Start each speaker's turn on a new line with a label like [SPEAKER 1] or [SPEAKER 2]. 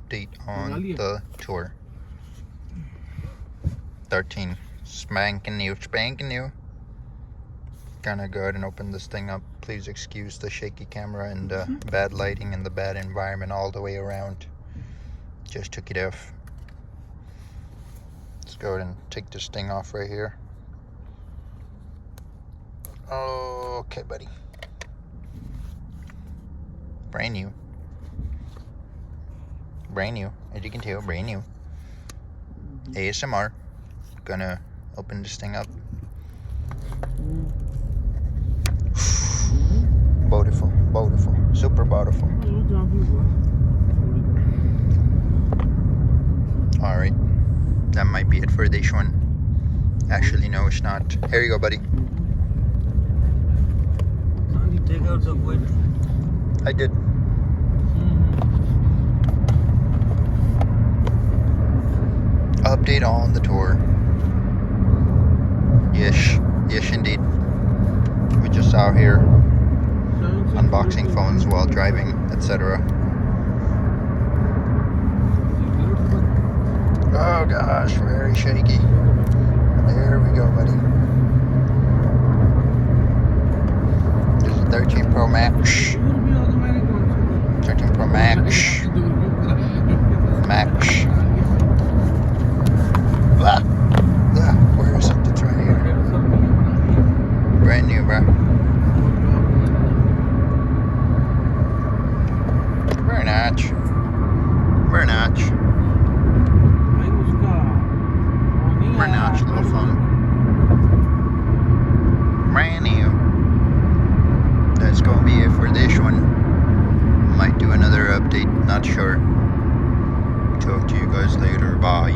[SPEAKER 1] update on the tour. 13. Spanking new. Gonna go ahead and open this thing up. Please excuse the shaky camera and bad lighting and the bad environment all the way around. Just took it off. Let's go ahead and take this thing off right here. Okay, buddy. Brand new. Brand new. As you can tell, brand new. ASMR. Gonna open this thing up. Beautiful, beautiful, super beautiful. Alright, that might be it for this one. Actually, no, it's not. Here you go, buddy. I did. Update on the tour. Yes, yes indeed. We just out here unboxing phones while driving, etc. Oh gosh, very shaky. There we go, buddy. This is 13 Pro Max. 13 Pro Max. Max. Ah, where is it? It's right here. Brand new, bro. Very nice. Very nice. Very nice little phone. Brand new. That's gonna be it for this one. Might do another update, not sure. Talk to you guys later. Bye.